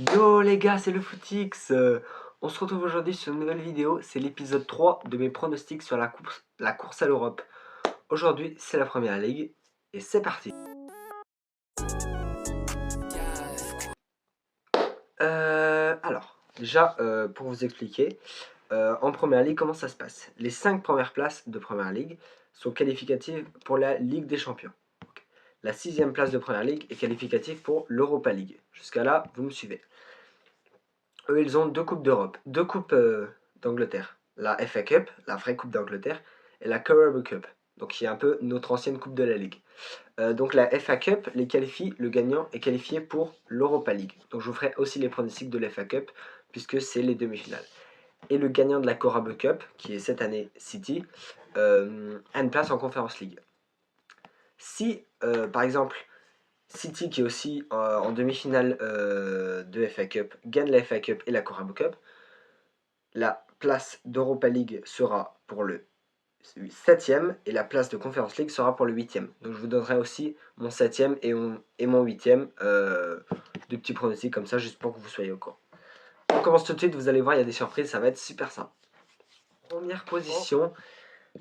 Yo les gars, c'est le Footix. On se retrouve aujourd'hui sur une nouvelle vidéo. C'est l'épisode 3 de mes pronostics sur la course à l'Europe. Aujourd'hui, c'est la première ligue. Et c'est parti. Déjà, pour vous expliquer, en première ligue, comment ça se passe? Les 5 premières places de première ligue sont qualificatives pour la Ligue des Champions. La 6e place de première ligue est qualificative pour l'Europa League. Jusqu'à là, vous me suivez. Eux, ils ont 2 coupes d'Europe, 2 coupes d'Angleterre. La FA Cup, la vraie coupe d'Angleterre, et la Carabao Cup, donc qui est un peu notre ancienne coupe de la Ligue. Donc la FA Cup les qualifie, le gagnant est qualifié pour l'Europa League. Donc je vous ferai aussi les pronostics de la FA Cup, puisque c'est les demi-finales. Et le gagnant de la Carabao Cup, qui est cette année City, a une place en Conference League. Si, par exemple, City, qui est aussi en demi-finale de FA Cup, gagne la FA Cup et la Carabao Cup, la place d'Europa League sera pour le 7e et la place de Conference League sera pour le 8e. Donc je vous donnerai aussi mon 7e et mon 8e de petits pronostics comme ça, juste pour que vous soyez au courant. On commence tout de suite, vous allez voir, il y a des surprises, ça va être super simple. Première position,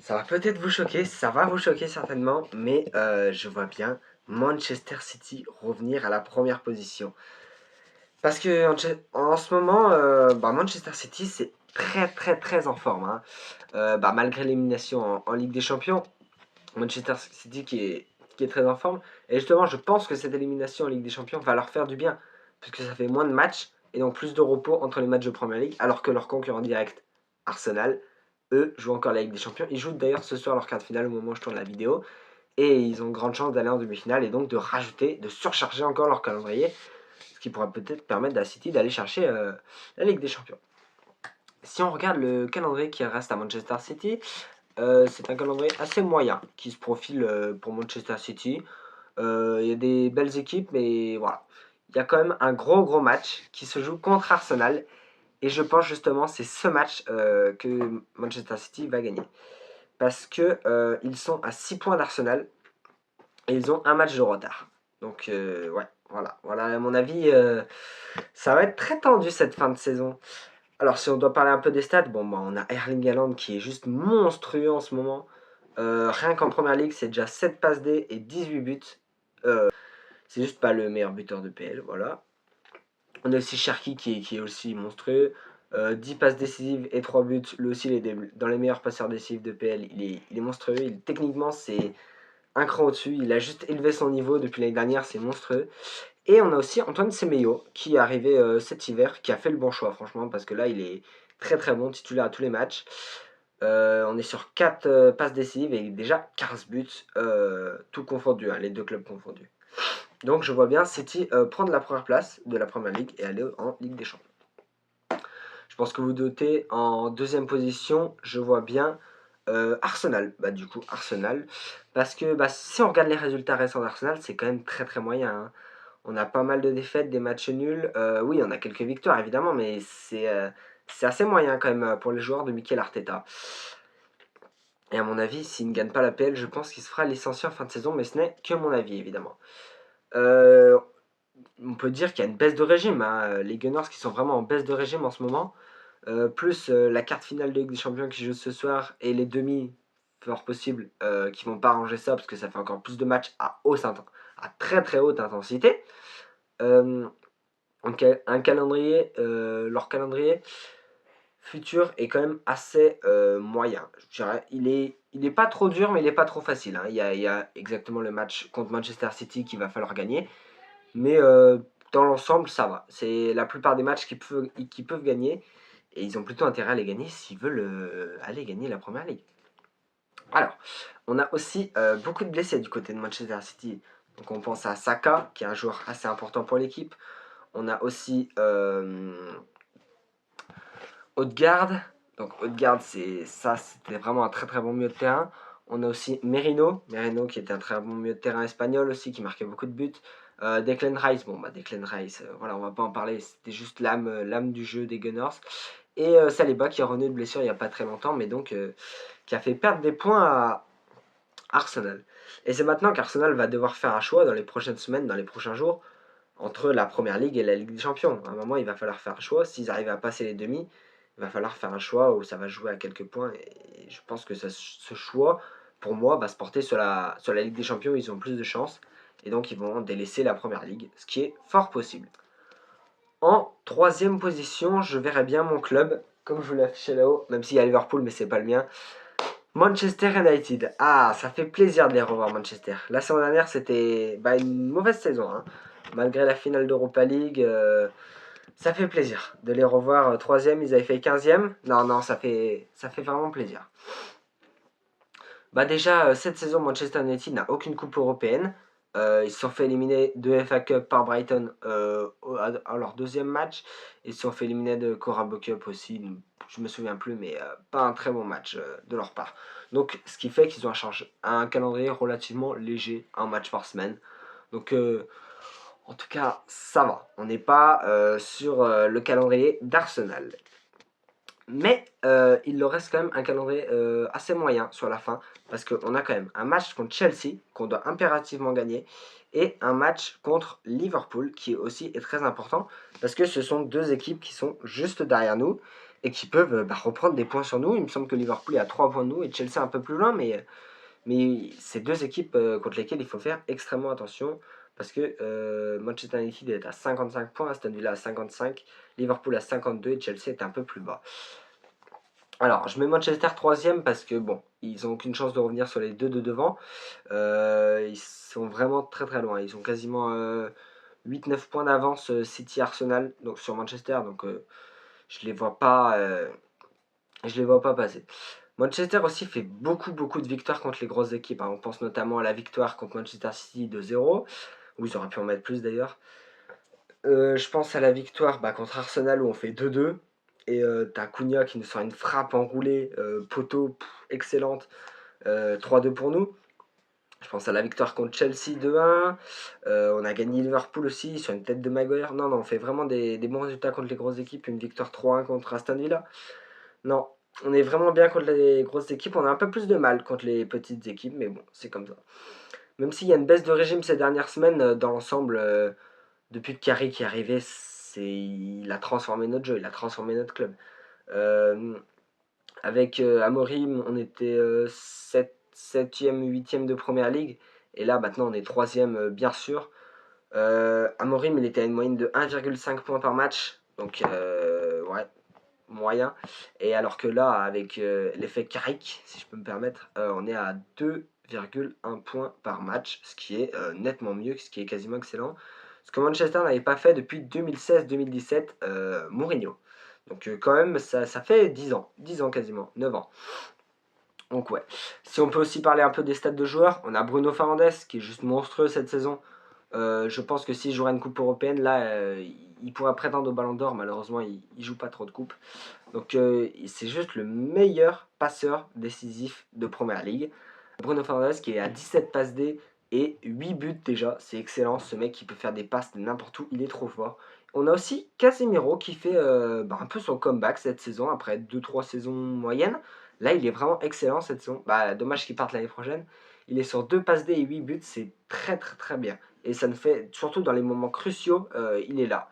ça va peut-être vous choquer, ça va vous choquer certainement, mais je vois bien Manchester City revenir à la première position. Parce que en ce moment, Manchester City c'est très en forme. Hein. Malgré l'élimination en Ligue des Champions, Manchester City qui est très en forme. Et justement, je pense que cette élimination en Ligue des Champions va leur faire du bien. Parce que ça fait moins de matchs et donc plus de repos entre les matchs de Premier League. Alors que leur concurrent direct, Arsenal, eux, jouent encore la Ligue des Champions. Ils jouent d'ailleurs ce soir leur quart de finale au moment où je tourne la vidéo. Et ils ont grande chance d'aller en demi-finale et donc de rajouter, de surcharger encore leur calendrier. Ce qui pourra peut-être permettre à City d'aller chercher la Ligue des Champions. Si on regarde le calendrier qui reste à Manchester City, c'est un calendrier assez moyen qui se profile pour Manchester City. Il y a des belles équipes, mais voilà. Il y a quand même un gros match qui se joue contre Arsenal. Et je pense justement c'est ce match que Manchester City va gagner. Parce que ils sont à 6 points d'Arsenal et ils ont un match de retard. Donc ouais, voilà à mon avis, ça va être très tendu cette fin de saison. Alors si on doit parler un peu des stats, on a Erling Haaland qui est juste monstrueux en ce moment. Rien qu'en première ligue, c'est déjà 7 passes D et 18 buts. C'est juste pas le meilleur buteur de PL, voilà. On a aussi Cherki qui est aussi monstrueux. 10 passes décisives et 3 buts. Lui aussi, il est dans les meilleurs passeurs décisifs de PL. Il est monstrueux. Techniquement, c'est un cran au-dessus. Il a juste élevé son niveau depuis l'année dernière. C'est monstrueux. Et on a aussi Antoine Semedo qui est arrivé cet hiver, qui a fait le bon choix, franchement, parce que là, il est très bon, titulaire à tous les matchs. On est sur 4 passes décisives et déjà 15 buts, tout confondu, hein, les deux clubs confondus. Donc je vois bien City prendre la première place de la Première Ligue et aller en Ligue des Champions. Je pense que vous dotez en deuxième position, je vois bien Arsenal. Du coup, Arsenal. Parce que si on regarde les résultats récents d'Arsenal, c'est quand même très moyen. Hein. On a pas mal de défaites, des matchs nuls. Oui, on a quelques victoires évidemment, mais c'est assez moyen quand même pour les joueurs de Mikel Arteta. Et à mon avis, s'il ne gagne pas la PL, je pense qu'il se fera licencier en fin de saison, mais ce n'est que mon avis évidemment. On peut dire qu'il y a une baisse de régime. Hein. Les Gunners qui sont vraiment en baisse de régime en ce moment, plus la carte finale de Ligue des Champions qui joue ce soir et les demi, fort possible, qui vont pas arranger ça parce que ça fait encore plus de matchs à très haute intensité. Un calendrier, leur calendrier futur est quand même assez moyen. Je dirais, il est pas trop dur, mais il est pas trop facile. Hein. Il y a exactement le match contre Manchester City qu'il va falloir gagner. Mais dans l'ensemble, ça va. C'est la plupart des matchs qu'ils peuvent gagner. Et ils ont plutôt intérêt à les gagner s'ils veulent aller gagner la Première Ligue. Alors, on a aussi beaucoup de blessés du côté de Manchester City. Donc on pense à Saka, qui est un joueur assez important pour l'équipe. On a aussi Odegaard. Donc Odegaard, c'était vraiment un très bon milieu de terrain. On a aussi Merino qui était un très bon milieu de terrain espagnol aussi, qui marquait beaucoup de buts. Declan Rice, Declan Rice, voilà, on va pas en parler, c'était juste l'âme du jeu des Gunners. Et Saliba qui est revenu de blessure il n'y a pas très longtemps, mais donc qui a fait perdre des points à Arsenal. Et c'est maintenant qu'Arsenal va devoir faire un choix dans les prochaines semaines, dans les prochains jours, entre la Première Ligue et la Ligue des Champions. À un moment, il va falloir faire un choix. S'ils arrivent à passer les demi, il va falloir faire un choix où ça va jouer à quelques points. Et je pense que ce choix, pour moi, va se porter sur la Ligue des Champions. Ils ont plus de chances. Et donc, ils vont délaisser la Première Ligue, ce qui est fort possible. En troisième position, je verrais bien mon club, comme je vous l'ai affiché là-haut, même s'il y a Liverpool, mais c'est pas le mien. Manchester United. Ah, ça fait plaisir de les revoir, Manchester. La saison dernière, c'était une mauvaise saison, hein. Malgré la finale d'Europa League, ça fait plaisir de les revoir. Troisième, ils avaient fait 15e. Non, ça fait vraiment plaisir. Déjà, cette saison, Manchester United n'a aucune coupe européenne. Ils se sont fait éliminer de FA Cup par Brighton à leur deuxième match. Ils se sont fait éliminer de Carabao Cup aussi. Je me souviens plus, mais pas un très bon match de leur part. Donc, ce qui fait qu'ils ont un calendrier relativement léger, un match par semaine. Donc, en tout cas, ça va. On n'est pas sur le calendrier d'Arsenal. Mais il leur reste quand même un calendrier assez moyen sur la fin, parce qu'on a quand même un match contre Chelsea qu'on doit impérativement gagner, et un match contre Liverpool qui aussi est très important, parce que ce sont deux équipes qui sont juste derrière nous, et qui peuvent reprendre des points sur nous. Il me semble que Liverpool est à 3 points de nous, et Chelsea un peu plus loin, mais c'est deux équipes contre lesquelles il faut faire extrêmement attention, parce que Manchester United est à 55 points, Aston Villa à 55, Liverpool à 52, et Chelsea est un peu plus bas. Alors, je mets Manchester troisième parce que, bon, ils n'ont aucune chance de revenir sur les deux de devant. Ils sont vraiment très très loin. Ils ont quasiment 8-9 points d'avance City-Arsenal donc, sur Manchester. Donc, je les vois pas, je les vois pas passer. Manchester aussi fait beaucoup de victoires contre les grosses équipes, hein. On pense notamment à la victoire contre Manchester City de 0, où ils auraient pu en mettre plus d'ailleurs. Je pense à la victoire contre Arsenal où on fait 2-2. Et t'as Cunha qui nous sort une frappe enroulée, poteau, excellente, 3-2 pour nous. Je pense à la victoire contre Chelsea 2-1. On a gagné Liverpool aussi sur une tête de Maguire. Non, on fait vraiment des bons résultats contre les grosses équipes. Une victoire 3-1 contre Aston Villa. Non, on est vraiment bien contre les grosses équipes. On a un peu plus de mal contre les petites équipes, mais bon, c'est comme ça. Même s'il y a une baisse de régime ces dernières semaines, dans l'ensemble, depuis que Carrick est arrivé, il a transformé notre jeu, il a transformé notre club. Avec Amorim, on était 7e, 8e de Première Ligue. Et là, maintenant, on est 3e, bien sûr. Amorim, il était à une moyenne de 1,5 points par match. Donc, ouais, moyen. Et alors que là, avec l'effet Carrick, si je peux me permettre, on est à 2,1 points par match. Ce qui est nettement mieux, ce qui est quasiment excellent. Ce que Manchester n'avait pas fait depuis 2016-2017, Mourinho. Donc quand même, ça fait 10 ans quasiment, 9 ans. Donc ouais. Si on peut aussi parler un peu des stats de joueurs, on a Bruno Fernandes qui est juste monstrueux cette saison. Je pense que s'il jouerait une coupe européenne, là, il pourrait prétendre au Ballon d'Or. Malheureusement, il joue pas trop de coupes. Donc c'est juste le meilleur passeur décisif de Première Ligue. Bruno Fernandes qui est à 17 passes D et 8 buts déjà. C'est excellent. Ce mec qui peut faire des passes de n'importe où. Il est trop fort. On a aussi Casemiro qui fait un peu son comeback cette saison après 2-3 saisons moyennes. Là, il est vraiment excellent cette saison. Dommage qu'il parte l'année prochaine. Il est sur 2 passes D et 8 buts. C'est très très très bien. Et ça ne fait, surtout dans les moments cruciaux, il est là.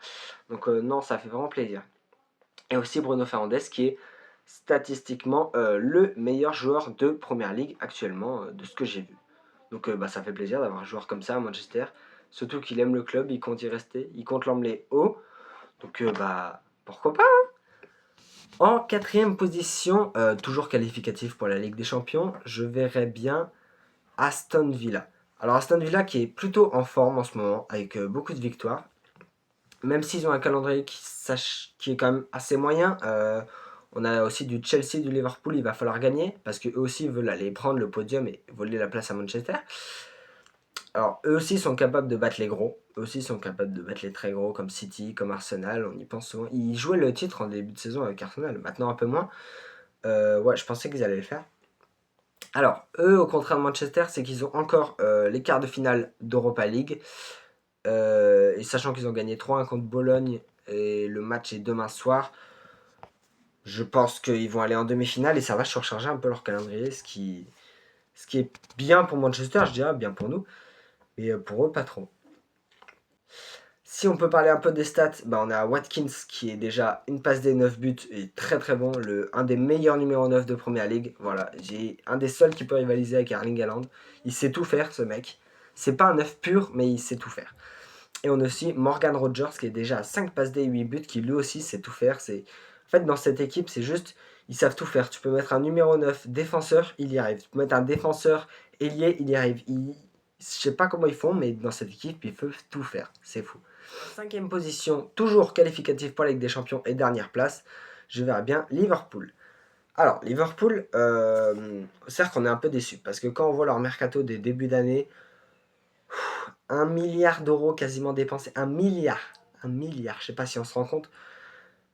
Donc non, ça fait vraiment plaisir. Et aussi Bruno Fernandes qui est statistiquement le meilleur joueur de Première Ligue actuellement, de ce que j'ai vu. Donc ça fait plaisir d'avoir un joueur comme ça à Manchester. Surtout qu'il aime le club, il compte y rester, il compte l'emmener haut. Donc pourquoi pas, hein. En quatrième position, toujours qualificatif pour la Ligue des Champions, je verrais bien Aston Villa. Alors Aston Villa qui est plutôt en forme en ce moment, avec beaucoup de victoires. Même s'ils ont un calendrier qui est quand même assez moyen, on a aussi du Chelsea, du Liverpool, il va falloir gagner, parce qu'eux aussi veulent aller prendre le podium et voler la place à Manchester. Alors, eux aussi sont capables de battre les gros, eux aussi sont capables de battre les très gros, comme City, comme Arsenal, on y pense souvent. Ils jouaient le titre en début de saison avec Arsenal, maintenant un peu moins. Ouais, je pensais qu'ils allaient le faire. Alors, eux, au contraire de Manchester, c'est qu'ils ont encore les quarts de finale d'Europa League. Et sachant qu'ils ont gagné 3-1 contre Bologne et le match est demain soir, je pense qu'ils vont aller en demi-finale et ça va surcharger un peu leur calendrier, ce qui est bien pour Manchester, je dirais, bien pour nous, mais pour eux, pas trop. Si on peut parler un peu des stats, bah on a Watkins qui est déjà une passe des 9 buts et très très bon, un des meilleurs numéro 9 de Première Ligue. Voilà, j'ai un des seuls qui peut rivaliser avec Erling Haaland. Il sait tout faire ce mec. C'est pas un 9 pur, mais il sait tout faire. Et on a aussi Morgan Rogers qui est déjà à 5 passes D et 8 buts, qui lui aussi sait tout faire. En fait, dans cette équipe, c'est juste, ils savent tout faire. Tu peux mettre un numéro 9 défenseur, il y arrive. Tu peux mettre un défenseur ailier, il y arrive. Je sais pas comment ils font, mais dans cette équipe, ils peuvent tout faire. C'est fou. Cinquième position, toujours qualificatif pour la Ligue des Champions et dernière place, je verrais bien Liverpool. Alors, Liverpool, certes, on est un peu déçu parce que quand on voit leur mercato des débuts d'année, 1 milliard d'euros quasiment dépensés, 1 milliard, je sais pas si on se rend compte,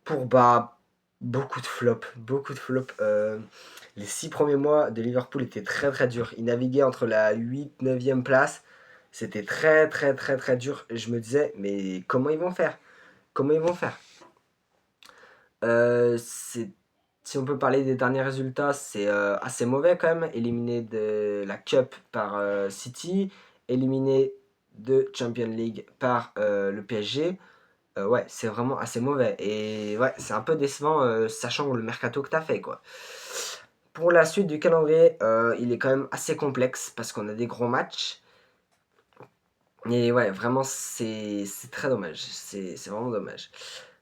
pour beaucoup de flops, les 6 premiers mois de Liverpool étaient très très durs. Ils naviguaient entre la 8e, 9e place. C'était très très très très dur. Et je me disais, mais comment ils vont faire? Comment ils vont faire? Si on peut parler des derniers résultats, c'est assez mauvais quand même. Éliminé de la Cup par City, éliminé de Champions League par le PSG. Ouais, c'est vraiment assez mauvais. Et ouais, c'est un peu décevant, sachant le mercato que t'as fait, quoi. Pour la suite du calendrier, il est quand même assez complexe parce qu'on a des gros matchs. Et ouais, vraiment, c'est très dommage. C'est vraiment dommage.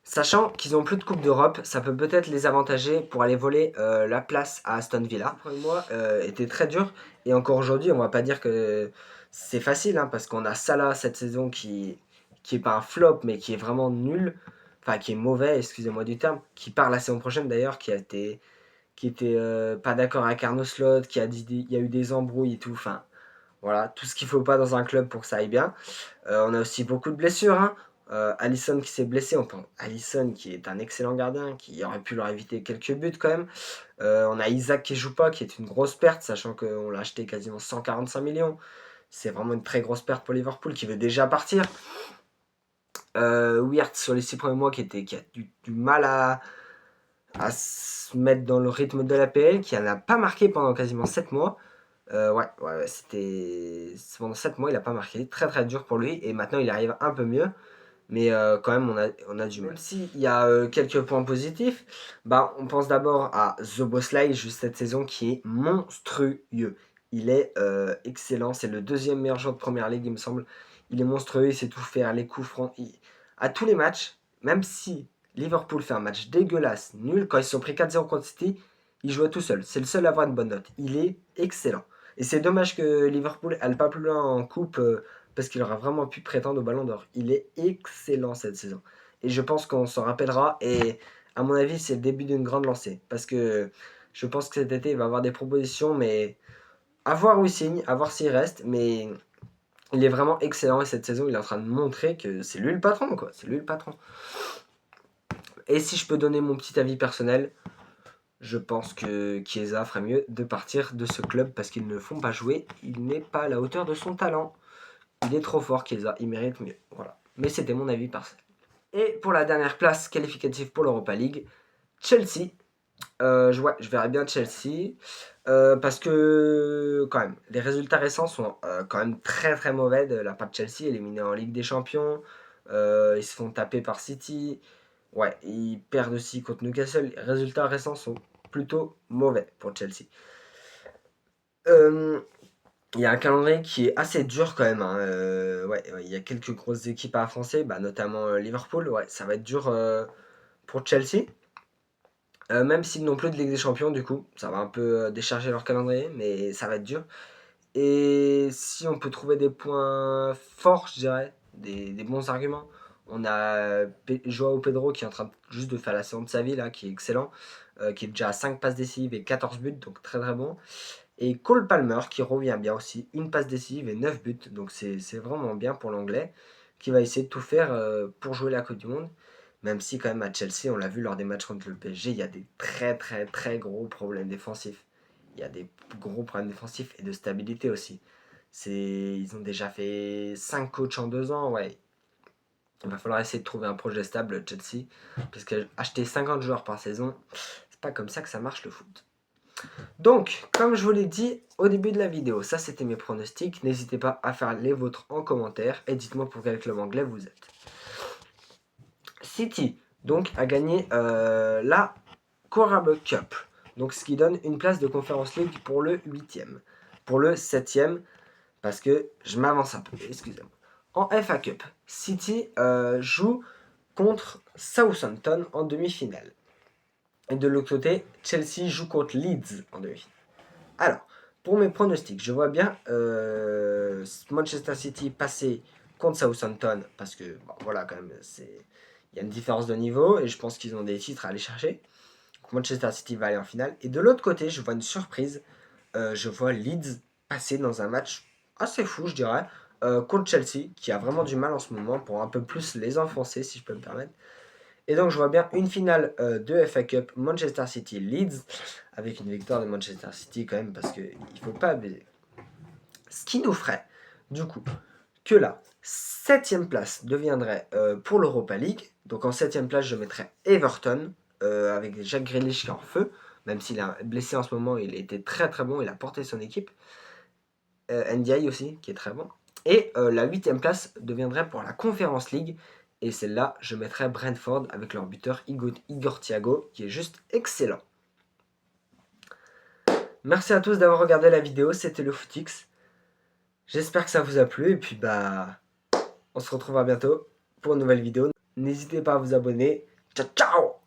Sachant qu'ils n'ont plus de Coupe d'Europe, ça peut peut-être les avantager pour aller voler la place à Aston Villa. Le premier mois était très dur. Et encore aujourd'hui, on va pas dire que c'est facile, hein, parce qu'on a Salah cette saison qui est pas un flop, mais qui est vraiment nul. Enfin, qui est mauvais, excusez-moi du terme. Qui part la saison prochaine d'ailleurs, qui était pas d'accord avec Arnaud Slot, qui a dit il y a eu des embrouilles et tout. Enfin, voilà, tout ce qu'il faut pas dans un club pour que ça aille bien. On a aussi beaucoup de blessures, hein. Alisson qui s'est blessé, on pense Alisson qui est un excellent gardien, qui aurait pu leur éviter quelques buts quand même. On a Isaac qui joue pas, qui est une grosse perte, sachant qu'on l'a acheté quasiment 145 millions. C'est vraiment une très grosse perte pour Liverpool qui veut déjà partir. Weird sur les 6 premiers mois qui a du mal à se mettre dans le rythme de l'APL, qui n'a pas marqué pendant quasiment 7 mois. Ouais, c'était. Pendant 7 mois, il n'a pas marqué. Très très dur pour lui. Et maintenant, il arrive un peu mieux. Mais quand même, on a du mal. Même s'il y a quelques points positifs, bah, on pense d'abord à Szoboszlai, juste cette saison, qui est monstrueux. Il est excellent. C'est le deuxième meilleur joueur de Première Ligue, il me semble. Il est monstrueux, il sait tout faire, les coups francs. À tous les matchs, même si Liverpool fait un match dégueulasse, nul, quand ils se sont pris 4-0 contre City, il jouait tout seul. C'est le seul à avoir une bonne note. Il est excellent. Et c'est dommage que Liverpool n'aille pas plus loin en coupe parce qu'il aura vraiment pu prétendre au Ballon d'Or. Il est excellent cette saison. Et je pense qu'on s'en rappellera. Et à mon avis, c'est le début d'une grande lancée. Parce que je pense que cet été, il va avoir des propositions. Mais à voir où il signe, à voir s'il reste. Mais il est vraiment excellent. Et cette saison, il est en train de montrer que c'est lui le patron, quoi. C'est lui le patron. Et si je peux donner mon petit avis personnel, je pense que Chiesa ferait mieux de partir de ce club parce qu'ils ne le font pas jouer. Il n'est pas à la hauteur de son talent. Il est trop fort, Chiesa. Il mérite mieux. Voilà. Mais c'était mon avis personnel. Et pour la dernière place qualificative pour l'Europa League, Chelsea. Je verrais bien Chelsea. Parce que, quand même, les résultats récents sont quand même très très mauvais de la part de Chelsea, éliminé en Ligue des Champions. Ils se font taper par City. Ouais, ils perdent aussi contre Newcastle. Les résultats récents sont plutôt mauvais pour Chelsea. Il y a un calendrier qui est assez dur quand même, hein. Ouais, il y a quelques grosses équipes à affronter, notamment Liverpool. Ouais, ça va être dur pour Chelsea. Même s'ils n'ont plus de Ligue des Champions, du coup, ça va un peu décharger leur calendrier, mais ça va être dur. Et si on peut trouver des points forts, je dirais, des bons arguments, on a Joao Pedro qui est en train juste de faire la saison de sa vie, là, qui est excellent, qui est déjà à 5 passes décisives et 14 buts, donc très très bon. Et Cole Palmer qui revient bien aussi, une passe décisive et 9 buts, donc c'est vraiment bien pour l'anglais, qui va essayer de tout faire pour jouer la Coupe du Monde. Même si quand même à Chelsea, on l'a vu lors des matchs contre le PSG, il y a des très très très gros problèmes défensifs. Il y a des gros problèmes défensifs et de stabilité aussi. Ils ont déjà fait 5 coachs en 2 ans, ouais. Il va falloir essayer de trouver un projet stable Chelsea, parce qu'acheter 50 joueurs par saison, c'est pas comme ça que ça marche le foot. Donc, comme je vous l'ai dit au début de la vidéo, ça c'était mes pronostics. N'hésitez pas à faire les vôtres en commentaire et dites-moi pour quel club anglais vous êtes. City donc a gagné la Carabao Cup. Donc ce qui donne une place de Conference League pour le 8e. Pour le 7e, parce que je m'avance un peu, excusez-moi. En FA Cup, City joue contre Southampton en demi-finale. Et de l'autre côté, Chelsea joue contre Leeds en demi-finale. Alors, pour mes pronostics, je vois bien Manchester City passer contre Southampton, parce que, bon, voilà, quand même, il y a une différence de niveau, et je pense qu'ils ont des titres à aller chercher. Donc Manchester City va aller en finale. Et de l'autre côté, je vois une surprise. Je vois Leeds passer dans un match assez fou, je dirais, contre Chelsea, qui a vraiment du mal en ce moment, pour un peu plus les enfoncer, si je peux me permettre. Et donc je vois bien une finale de FA Cup Manchester City Leeds, avec une victoire de Manchester City quand même, parce qu'il ne faut pas abuser. Ce qui nous ferait, du coup, que la 7ème place deviendrait pour l'Europa League. Donc en 7ème place, je mettrais Everton, avec Jack Grealish qui est en feu, même s'il est blessé en ce moment, il était très très bon, il a porté son équipe. NDI aussi, qui est très bon. Et la 8ème place deviendrait pour la Conference League. Et celle-là, je mettrais Brentford avec leur buteur Igor Thiago, qui est juste excellent. Merci à tous d'avoir regardé la vidéo, c'était le Footix. J'espère que ça vous a plu, et puis bah, on se retrouvera bientôt pour une nouvelle vidéo. N'hésitez pas à vous abonner. Ciao, ciao!